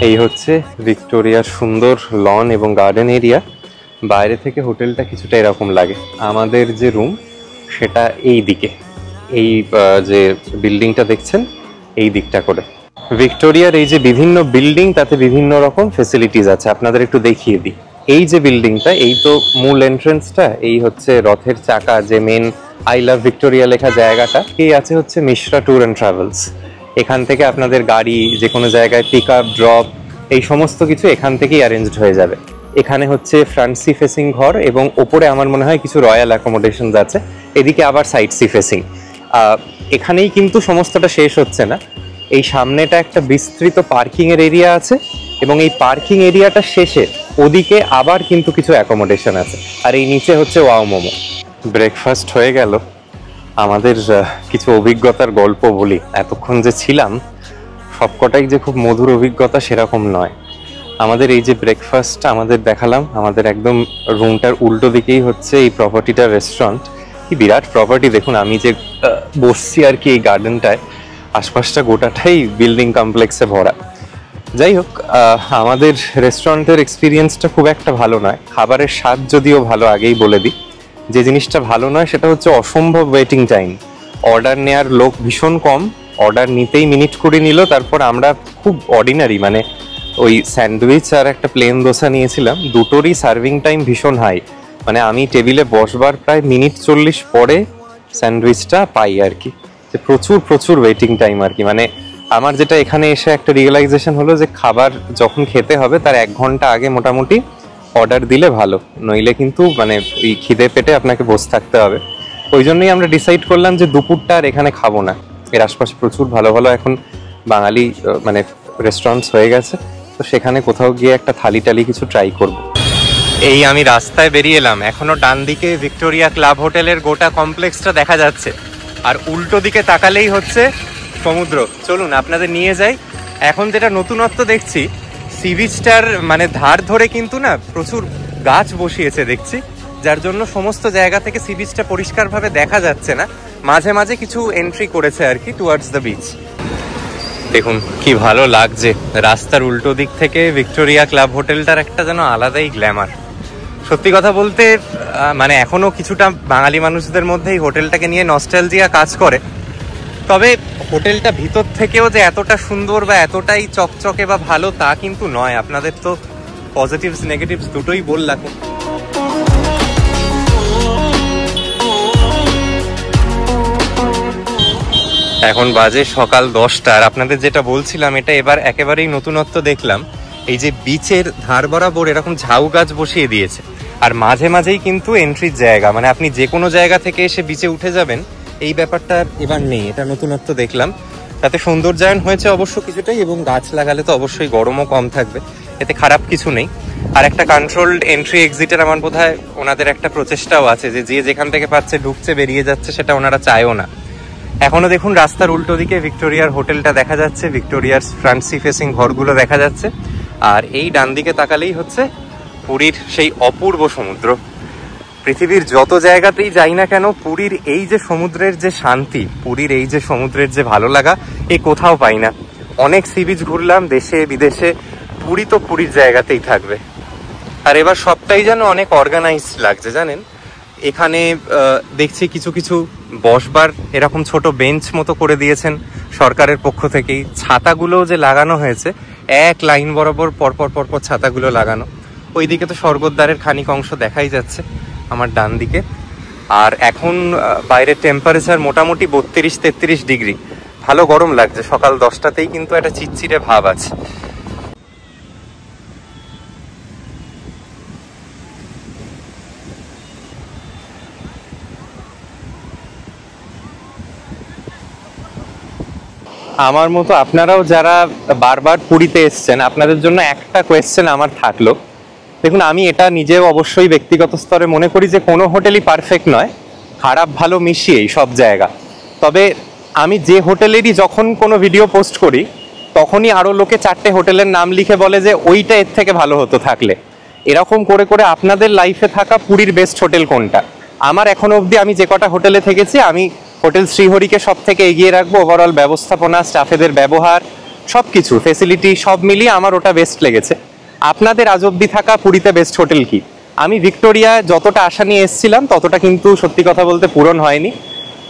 এই হচ্ছে ভিক্টোরিয়ার সুন্দর লন এবং গার্ডেন এরিয়া। বাইরে থেকে হোটেলটা কিছুটা এরকম লাগে। আমাদের যে রুম সেটা এই দিকে, এই যে বিল্ডিংটা দেখছেন এই দিকটা করে। ভিক্টোরিয়ার এই যে বিভিন্ন বিল্ডিং, তাতে বিভিন্ন রকম ফেসিলিটিস আছে, আপনাদের একটু দেখিয়ে দিই। এই যে বিল্ডিংটা, এই তো মূল এন্ট্রেন্সটা, এই হচ্ছে রথের চাকা, যে মেন আই লাভ ভিক্টোরিয়া লেখা জায়গাটা, এই আছে হচ্ছে মিশ্রা ট্যুর অ্যান্ড ট্রাভেলস। এখান থেকে আপনাদের গাড়ি যে কোনো জায়গায় পিক আপ ড্রপ এই সমস্ত কিছু এখান থেকেই অ্যারেঞ্জড হয়ে যাবে। এখানে হচ্ছে ফ্রন্ট সি ফেসিং ঘর, এবং ওপরে আমার মনে হয় কিছু রয়্যাল অ্যাকোমোডেশনস আছে, এদিকে আবার সাইড সি ফেসিং। এখানেই কিন্তু সমস্তটা শেষ হচ্ছে না, এই সামনেটা একটা বিস্তৃত পার্কিংয়ের এরিয়া আছে, এবং এই পার্কিং এরিয়াটা শেষে ওদিকে আবার কিন্তু কিছু অ্যাকোমোডেশন আছে, আর এই নিচে হচ্ছে ওয়াও মোমো। ব্রেকফাস্ট হয়ে গেল, আমাদের কিছু অভিজ্ঞতার গল্প বলি। এতক্ষণ যে ছিলাম সবকটাই যে খুব মধুর অভিজ্ঞতা সেরকম নয়। আমাদের এই যে ব্রেকফাস্ট আমাদের দেখালাম, আমাদের একদম রুমটার উল্টো দিকেই হচ্ছে এই প্রপার্টিটার রেস্টুরেন্ট। কি বিরাট প্রপার্টি দেখুন, আমি যে বসছি আর কি এই গার্ডেনটায়, আশপাশটা গোটাটাই বিল্ডিং কমপ্লেক্সে ভরা। যাই হোক, আমাদের রেস্টুরেন্টের এক্সপিরিয়েন্সটা খুব একটা ভালো নয়। খাবারের স্বাদ যদিও ভালো, আগেই বলে দিই। যে জিনিসটা ভালো নয় সেটা হচ্ছে অসম্ভব ওয়েটিং টাইম। অর্ডার নেওয়ার লোক ভীষণ কম, অর্ডার নিতেই মিনিট করে নিল। তারপর আমরা খুব অর্ডিনারি, মানে ওই স্যান্ডউইচ আর একটা প্লেন দোসা নিয়েছিলাম, দুটোরই সার্ভিং টাইম ভীষণ হাই। মানে আমি টেবিলে বসবার প্রায় মিনিট 40 পরে স্যান্ডউইচটা পাই আর কি। যে প্রচুর প্রচুর ওয়েটিং টাইম আর কি। মানে আমার যেটা এখানে এসে একটা রিয়েলাইজেশন হলো যে খাবার যখন খেতে হবে তার 1 ঘন্টা আগে মোটামুটি অর্ডার দিলে ভালো, নইলে কিন্তু মানে ওই খিদে পেটে আপনাকে বসে থাকতে হবে। ওই জন্যই আমরা ডিসাইড করলাম যে দুপুরটা আর এখানে খাবো না। এর আশপাশে প্রচুর ভালো ভালো এখন বাঙালি মানে রেস্টুরেন্টস হয়ে গেছে, তো সেখানে কোথাও গিয়ে একটা থালি টালি কিছু ট্রাই করব। এই আমি রাস্তায় বেরিয়ে এলাম, এখনো ডান দিকে ভিক্টোরিয়া ক্লাব হোটেলের গোটা কমপ্লেক্সটা দেখা যাচ্ছে, আর উল্টো দিকে তাকালেই হচ্ছে সমুদ্র। চলুন আপনাদের নিয়ে যাই। এখন যেটা নতুনত্ব দেখছি, সি বিচটার মানে ধার ধরে কিন্তু না প্রচুর গাছ বসিয়েছে দেখছি, যার জন্য সমস্ত জায়গা থেকে সি বিচটা পরিষ্কারভাবে দেখা যাচ্ছে না। মাঝে মাঝে কিছু এন্ট্রি করেছে আর কি টুয়ার্ডস দ্য বিচ। দেখুন কি ভালো লাগছে, রাস্তার উল্টো দিক থেকে ভিক্টোরিয়া ক্লাব হোটেলটার একটা যেন আলাদাই গ্ল্যামার। সত্যি কথা বলতে মানে এখনো কিছুটা বাঙালি মানুষদের মধ্যে এই হোটেলটাকে নিয়ে নস্টালজিয়া কাজ করে। তবে হোটেলটা ভিতর থেকেও যে এতটা সুন্দর বা এতটাই চকচকে বা ভালো তা কিন্তু নয়। আপনাদের তো পজিটিভস নেগেটিভস দুটোই বললাম। এখন বাজে সকাল 10টা, আর আপনাদের যেটা বলছিলাম এটা এবার একেবারেই নতুনত্ব দেখলাম। এই যে বিচের ধার বরাবর এরকম ঝাউ গাছ বসিয়ে দিয়েছে, আর মাঝে মাঝেই কিন্তু এন্ট্রির জায়গা, মানে আপনি যে কোনো জায়গা থেকে এসে বিচে উঠে যাবেন এই ব্যাপারটা এবার নেই। এটা নতুনত্ব দেখলাম। তাতে সৌন্দর্যায়ন হয়েছে অবশ্য কিছুটাই, এবং গাছ লাগালে তো অবশ্যই গরমও কম থাকবে, এতে খারাপ কিছু নেই। আর একটা কন্ট্রোলড এন্ট্রি এক্সিটের আমার বোধহয় ওনাদের একটা প্রচেষ্টাও আছে, যে যে যেখান থেকে পাচ্ছে ঢুকছে বেরিয়ে যাচ্ছে, সেটা ওনারা চায়ও না। এখনো দেখুন রাস্তার উল্টো দিকে ভিক্টোরিয়ার হোটেলটা দেখা যাচ্ছে, ভিক্টোরিয়ার ফ্রন্ট সি ফেসিং ঘরগুলো দেখা যাচ্ছে, আর এই ডান দিকে তাকালেই হচ্ছে পুরীর সেই অপূর্ব সমুদ্র। পৃথিবীর যত জায়গাতেই যাই না কেন, পুরীর এই যে সমুদ্রের যে শান্তি, পুরীর এই যে সমুদ্রের যে ভালো লাগা, এ কোথাও পাই না। অনেক সি বিচ ঘুরলাম দেশে বিদেশে, পুরী তো পুরীর জায়গাতেই থাকবে। আর এবার সবটাই যেন অনেক অর্গানাইজড লাগছে জানেন। এখানে দেখছি কিছু কিছু বসবার এরকম ছোট বেঞ্চ মতো করে দিয়েছেন সরকারের পক্ষ থেকেই। ছাতাগুলো যে লাগানো হয়েছে, এক লাইন বরাবর পরপর পরপর ছাতাগুলো লাগানো। ওইদিকে তো স্বর্গদ্বারের খানিক অংশ দেখাই যাচ্ছে আমার ডান দিকে। আর এখন বাইরের টেম্পারেচার মোটামুটি 32-33 ডিগ্রি, ভালো গরম লাগছে। সকাল 10টাতেই কিন্তু একটা চিটচিটে ভাব আছে। আমার মতো আপনারাও যারা বারবার পুরীতে এসছেন, আপনাদের জন্য একটা কোয়েশ্চেন আমার থাকলো। দেখুন, আমি এটা নিজেও অবশ্যই ব্যক্তিগত স্তরে মনে করি যে কোনো হোটেলই পারফেক্ট নয়, খারাপ ভালো মিশিয়েই সব জায়গা। তবে আমি যে হোটেলেরই যখন কোনো ভিডিও পোস্ট করি, তখনই আরও লোকে 4টে হোটেলের নাম লিখে বলে যে ওইটা এর থেকে ভালো হতো থাকলে। এরকম করে করে আপনাদের লাইফে থাকা পুরীর বেস্ট হোটেল কোনটা? আমার এখনো অবধি আমি যে কটা হোটেলে থেকেছি, আমি হোটেল শ্রীহরিকে সব থেকে এগিয়ে রাখবো। ওভারঅল ব্যবস্থাপনা, স্টাফেদের ব্যবহার, সব কিছু ফেসিলিটি সব মিলিয়ে আমার ওটা বেস্ট লেগেছে। আপনাদের আজ অবধি থাকা পুরীতে বেস্ট হোটেল কি? আমি ভিক্টোরিয়া যতটা আশা নিয়ে এসেছিলাম ততটা কিন্তু সত্যি কথা বলতে পূরণ হয়নি।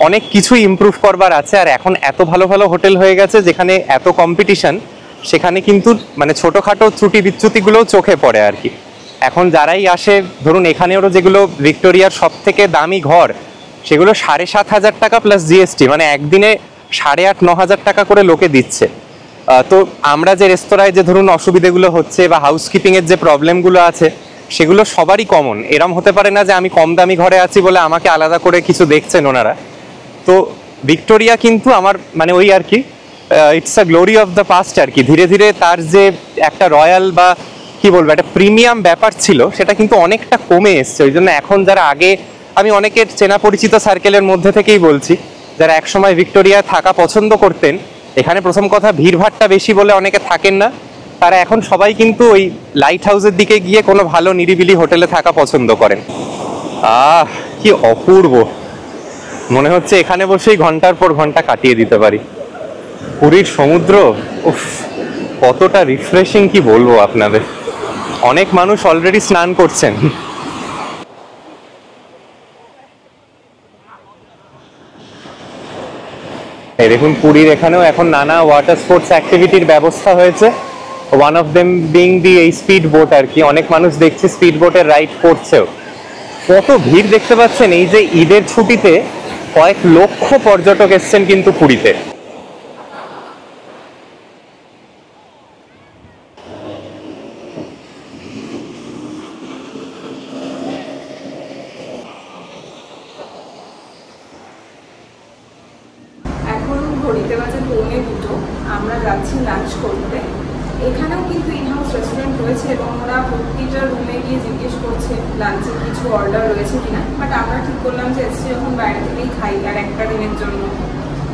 অনেক কিছুই ইমপ্রুভ করবার আছে। আর এখন এত ভালো ভালো হোটেল হয়ে গেছে যেখানে এত কম্পিটিশন, সেখানে কিন্তু মানে ছোটোখাটো ত্রুটি বিচ্যুতিগুলোও চোখে পড়ে আর কি। এখন যারাই আসে, ধরুন এখানেও যেগুলো ভিক্টোরিয়ার সব থেকে দামি ঘর, সেগুলো 7,500 টাকা প্লাস জিএসটি, মানে একদিনে 8,500-9,000 টাকা করে লোকে দিচ্ছে। তো আমরা যে রেস্তোরাঁয় যে ধরুন অসুবিধেগুলো হচ্ছে বা হাউসকিপিংয়ের যে প্রবলেমগুলো আছে, সেগুলো সবারই কমন। এরম হতে পারে না যে আমি কম দামি ঘরে আছি বলে আমাকে আলাদা করে কিছু দেখছেন ওনারা। তো ভিক্টোরিয়া কিন্তু আমার মানে ওই আর কি, it's a glory of the past আর কি। ধীরে ধীরে তার যে একটা রয়্যাল বা কি বলবো একটা প্রিমিয়াম ব্যাপার ছিল, সেটা কিন্তু অনেকটা কমে এসছে। ওই জন্য এখন যারা আগে, আমি অনেকের চেনা পরিচিত সার্কেলের মধ্যে থেকেই বলছি, যারা একসময় ভিক্টোরিয়ায় থাকা পছন্দ করতেন, এখানে প্রথম কথা ভিড়ভাড়টা বেশি বলে অনেকে থাকেন না, তারা এখন সবাই কিন্তু ওই লাইট হাউসের দিকে গিয়ে কোনো ভালো নিরিবিলি হোটেলে থাকা পছন্দ করেন। কি অপূর্ব, মনে হচ্ছে এখানে বসেই ঘন্টার পর ঘন্টা কাটিয়ে দিতে পারি। পুরীর সমুদ্র, উফ, কতটা রিফ্রেশিং কি বলবো আপনাদের। অনেক মানুষ অলরেডি স্নান করছেন। এই দেখুন, পুরীর এখানেও এখন নানা ওয়াটার স্পোর্টস অ্যাক্টিভিটির ব্যবস্থা হয়েছে। ওয়ান অফ দেম বিং দি এই স্পিড বোট আর কি। অনেক মানুষ দেখছি স্পিড বোটের রাইড করছেও। কত ভিড় দেখতে পাচ্ছেন। এই যে ঈদের ছুটিতে কয়েক লক্ষ পর্যটক এসছেন কিন্তু পুরীতে। এখন ঘড়িতে বাজে 1:45, আমরা যাচ্ছি লাঞ্চ করতে। এখানেও কিন্তু ইনহাউস রেস্টুরেন্ট রয়েছে এবং ওরা প্রতিটা রুমে গিয়ে জিজ্ঞেস করছে লাঞ্চে কিছু অর্ডার রয়েছে কিনা। বাট আমরা ঠিক করলাম যে এসছি যখন বাইরে থেকেই খাই আর একটা দিনের জন্য।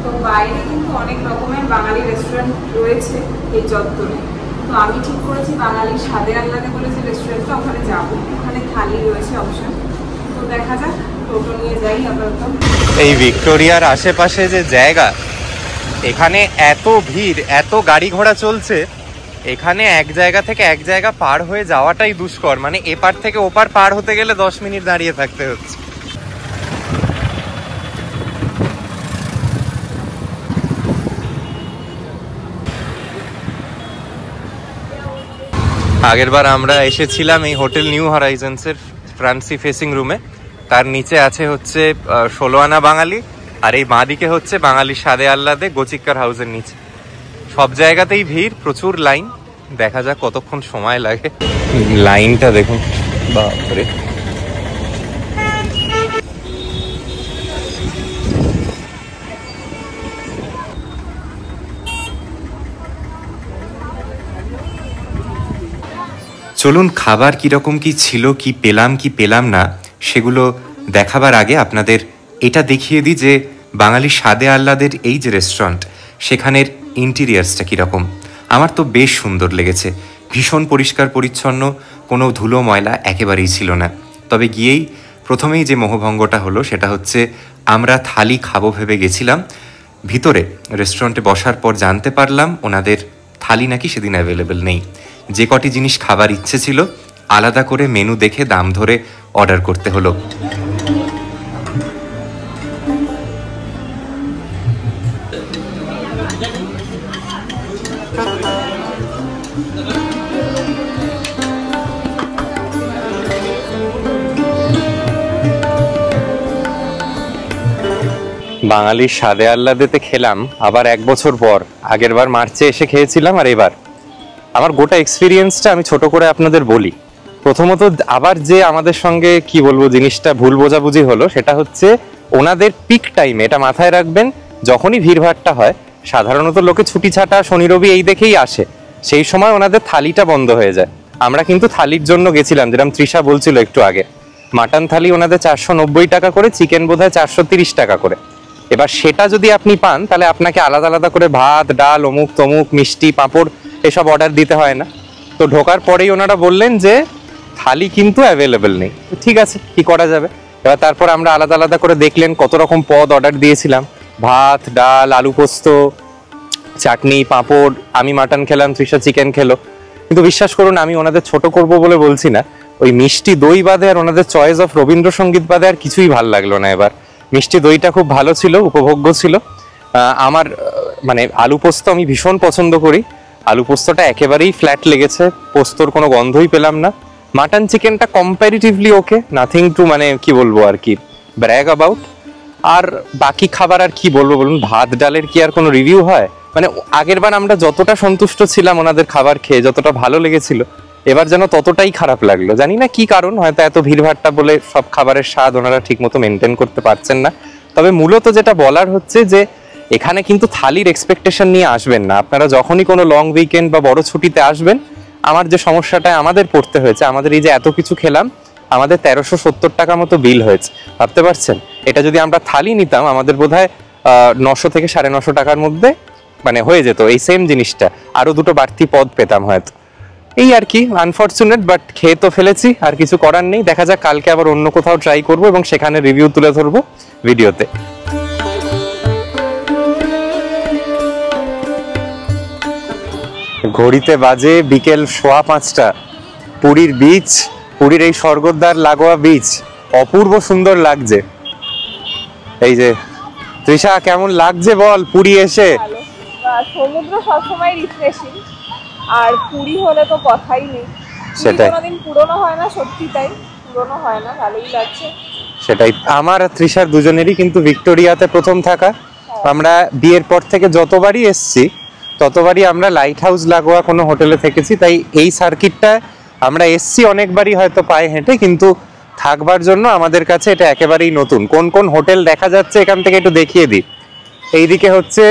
তো বাইরে কিন্তু অনেক রকমের বাঙালি রেস্টুরেন্ট রয়েছে এই চত্বরে। তো আমি ঠিক করেছি বাঙালির স্বাদে আহ্লাদে বলে যে রেস্টুরেন্টটা, ওখানে যাবো। ওখানে থালি রয়েছে অপশন। তো দেখা যাক, টোটো নিয়ে যাই আপাতত। এই ভিক্টোরিয়ার আশেপাশে যে জায়গা, এখানে এত ভিড়, এত গাড়ি ঘোড়া চলছে, এখানে এক জায়গা থেকে এক জায়গা পার হয়ে যাওয়াটাই দুষ্কর। মানে এপার থেকে ওপার পার হতে গেলে 10 মিনিট দাঁড়িয়ে থাকতে হচ্ছে। আগেরবার আমরা এসেছিলাম এই হোটেল নিউ হরাইজন্সের ফ্রান্সি ফেসিং রুমে। তার নিচে আছে হচ্ছে 16 আনা বাঙালি, আর এই বাঁদিকে হচ্ছে বাঙালির স্বাদে আহ্লাদে গোচিক্কার হাউসের নিচে। সব জায়গাতেই ভিড়, প্রচুর লাইন। দেখা যাক কতক্ষণ সময় লাগে। লাইনটা দেখুন, বাপরে। চলুন খাবার কীরকম কি ছিল, কি পেলাম না, সেগুলো দেখাবার আগে আপনাদের এটা দেখিয়ে দিই যে বাঙালি স্বাদে আহ্লাদের এই যে রেস্টুরেন্ট, সেখানের ইন্টিরিয়ার্সটা কীরকম। আমার তো বেশ সুন্দর লেগেছে। ভীষণ পরিষ্কার পরিচ্ছন্ন, কোনো ধুলো ময়লা একেবারেই ছিল না। তবে গিয়েই প্রথমেই যে মোহভঙ্গটা হলো সেটা হচ্ছে, আমরা থালি খাবো ভেবে গেছিলাম। ভিতরে রেস্টুরেন্টে বসার পর জানতে পারলাম ওনাদের থালি নাকি সেদিন অ্যাভেলেবেল নেই। যে কটি জিনিস খাবার ইচ্ছে ছিল, আলাদা করে মেনু দেখে দাম ধরে অর্ডার করতে হলো। বাঙালির স্বাদে আহ্লাদেতে খেলাম আবার 1 বছর পর। আগের বার মার্চে এসে খেয়েছিলাম, আর এবার আমার গোটা এক্সপিরিয়েন্সটা আমি ছোট করে আপনাদের বলি। প্রথমত আবার যে আমাদের সঙ্গে কি বলবো জিনিসটা ভুল বোঝাবুঝি হলো, সেটা হচ্ছে ওনাদের পিক টাইমে, এটা মাথায় রাখবেন, যখনই ভিড়ভাড়টা হয়, সাধারণত লোকে ছুটি ছাটা শনি রবি এই দেখেই আসে, সেই সময় ওনাদের থালিটা বন্ধ হয়ে যায়। আমরা কিন্তু থালির জন্য গেছিলাম, যেরকম তৃষা বলছিল একটু আগে। মাটন থালি ওনাদের 490 টাকা করে, চিকেন বোধহয় 430 টাকা করে। এবার সেটা যদি আপনি পান তাহলে আপনাকে আলাদা আলাদা করে ভাত, ডাল, অমুক তমুক, মিষ্টি, পাঁপড় এসব অর্ডার দিতে হয় না। তো ঢোকার পরেই ওনারা বললেন যে থালি কিন্তু অ্যাভেলেবেল নেই। ঠিক আছে, কি করা যাবে। এবার তারপর আমরা আলাদা আলাদা করে দেখলেন কত রকম পদ অর্ডার দিয়েছিলাম, ভাত, ডাল, আলু পোস্ত, চাটনি, পাঁপড়। আমি মাটন খেলাম, তৃষা চিকেন খেলো। কিন্তু বিশ্বাস করুন, আমি ওনাদের ছোট করব বলে বলছি না, ওই মিষ্টি দই বাদে আর ওনাদের চয়েস অফ রবীন্দ্রসঙ্গীত বাদে আর কিছুই ভাল লাগলো না। এবার মিষ্টি দইটা খুব ভালো ছিল, উপভোগ্য ছিল। আমার মানে আলু পোস্ত আমি ভীষণ পছন্দ করি, আলু পোস্তটা একেবারেই ফ্ল্যাট লেগেছে, পোস্তর কোনো গন্ধই পেলাম না। মাটন চিকেনটা কম্প্যারিটিভলি ওকে, নাথিং টু মানে কি বলবো আর কি ব্র্যাগ অ্যাবাউট। আর বাকি খাবার আর কি বলবো বলুন, ভাত ডালের কি আর কোনো রিভিউ হয়? মানে আগের বার আমরা যতটা সন্তুষ্ট ছিলাম ওনাদের খাবার খেয়ে, যতটা ভালো লেগেছিল, এবার যেন ততটাই খারাপ লাগলো। জানি না কি কারণ, হয়তো এত ভিড়ভাড়টা বলে সব খাবারের স্বাদ ওনারা ঠিক মতো মেনটেন করতে পারছেন না। তবে মূলত যেটা বলার হচ্ছে যে এখানে কিন্তু থালির এক্সপেকটেশন নিয়ে আসবেন না। আপনারা যখনই কোনো লং উইকেন্ড বা বড় ছুটিতে আসবেন, আমার যে সমস্যাটা আমাদের পড়তে হয়েছে, আমাদের এই যে এত কিছু খেলাম, আমাদের 1370 টাকা মতো বিল হয়েছে। ভাবতে পারছেন, এটা যদি আমরা থালি নিতাম আমাদের বোধহয় 900 থেকে 950 টাকার মধ্যে মানে হয়ে যেত এই সেম জিনিসটা, আরো দুটো বাড়তি পদ পেতাম হয়তো। এই আর কি, আনফরচুনেট, বাট খেয়ে তো ফেলেছি, আর কিছু করার নেই। দেখা যাক, কালকে আবার অন্য কোথাও ট্রাই করবো এবং সেখানে রিভিউ তুলে ধরবো ভিডিওতে। ঘড়িতে বাজে বিকেল 5:15। পুরীর বিচ, পুরীর এই স্বর্গদ্বার লাগোয়া বিচ অপূর্ব সুন্দর লাগছে। এই যে তৃষা, কেমন লাগছে বল পুরী এসে? সমুদ্র সবসময় রিফ্রেশিং, আর পুরী হলে তো কথাই নেই। সেটাই, কোনোদিন পুরনো হয় না, সত্যি তাই, পুরনো হয় না, ভালোই লাগছে। সেটাই, আমার আর তৃষার দুজনেরই কিন্তু ভিক্টোরিয়াতে প্রথম থাকা। আমরা বিয়ের পর থেকে যতবারই এসছি ততবারই আমরা লাইট হাউস লাগোয়া কোনো হোটেলে থেকেছি, তাই এই সার্কিটটা আমরা এসছি অনেকবারই হয়তো পায়ে হেঁটে, কিন্তু থাকবার জন্য আমাদের কাছে এটা একেবারেই নতুন। কোন কোন হোটেল দেখা যাচ্ছে এখান থেকে একটু দেখিয়ে দিই। এইদিকে হচ্ছে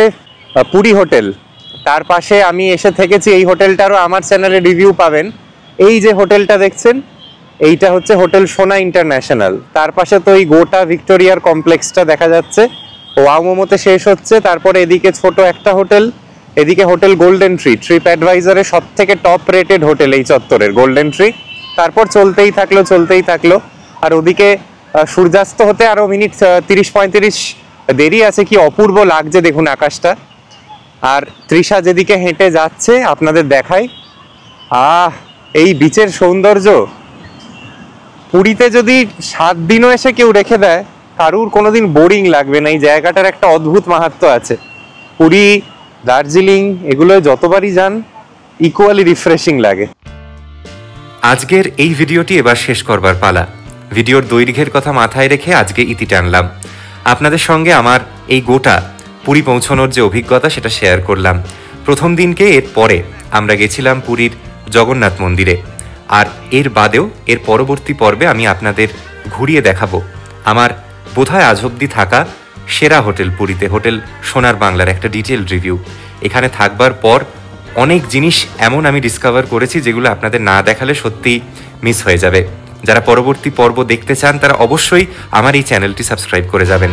পুরী হোটেল, তার পাশে আমি এসে থেকেছি, এই হোটেলটারও আমার চ্যানেলে রিভিউ পাবেন। এই যে হোটেলটা দেখছেন, এইটা হচ্ছে হোটেল সোনা ইন্টারন্যাশনাল। তার পাশে তো এই গোটা ভিক্টোরিয়ার কমপ্লেক্সটা দেখা যাচ্ছে, ওয়াও মোমোতে শেষ হচ্ছে। তারপরে এদিকে ছোট একটা হোটেল, এদিকে হোটেল গোল্ডেন ট্রি, ট্রিপ অ্যাডভাইজারের সব থেকে টপ রেটেড হোটেল এই চত্বরের গোল্ডেন ট্রি। তারপর চলতেই থাকলো। আর ওদিকে সূর্যাস্ত হতে আরো মিনিট 30-35 দেরি আছে। কি অপূর্ব লাগছে দেখুন আকাশটা। আর তৃষা যেদিকে হেঁটে যাচ্ছে আপনাদের দেখাই, এই বিচের সৌন্দর্য। পুরীতে যদি 7 দিনও এসে কেউ রেখে দেয়, কারুর কোনোদিন বোরিং লাগবে না। এই জায়গাটার একটা অদ্ভুত মাহাত্ম্য আছে। পুরী, দার্জিলিং এগুলো যতবারই যান ইকুয়ালি রিফ্রেশিং লাগে। আজকের এই ভিডিওটি এবার শেষ করবার পালা। ভিডিওর দৈর্ঘ্যের কথা মাথায় রেখে আজকে ইতি টানলাম। আপনাদের সঙ্গে আমার এই গোটা পুরী পৌঁছানোর যে অভিজ্ঞতা সেটা শেয়ার করলাম। প্রথম দিনকে এর পরে আমরা গেছিলাম পুরীর জগন্নাথ মন্দিরে, আর এর বাদেও এর পরবর্তী পর্বে আমি আপনাদের ঘুরিয়ে দেখাবো আমার বোধহয় আজ অবধি থাকা সেরা হোটেল পুরীতে, হোটেল সোনার বাংলার একটা ডিটেল রিভিউ। এখানে থাকবার পর অনেক জিনিস এমন আমি ডিসকভার করেছি যেগুলো আপনাদের না দেখালে সত্যি মিস হয়ে যাবে। যারা পরবর্তী পর্ব দেখতে চান তারা অবশ্যই আমার এই চ্যানেলটি সাবস্ক্রাইব করে যাবেন।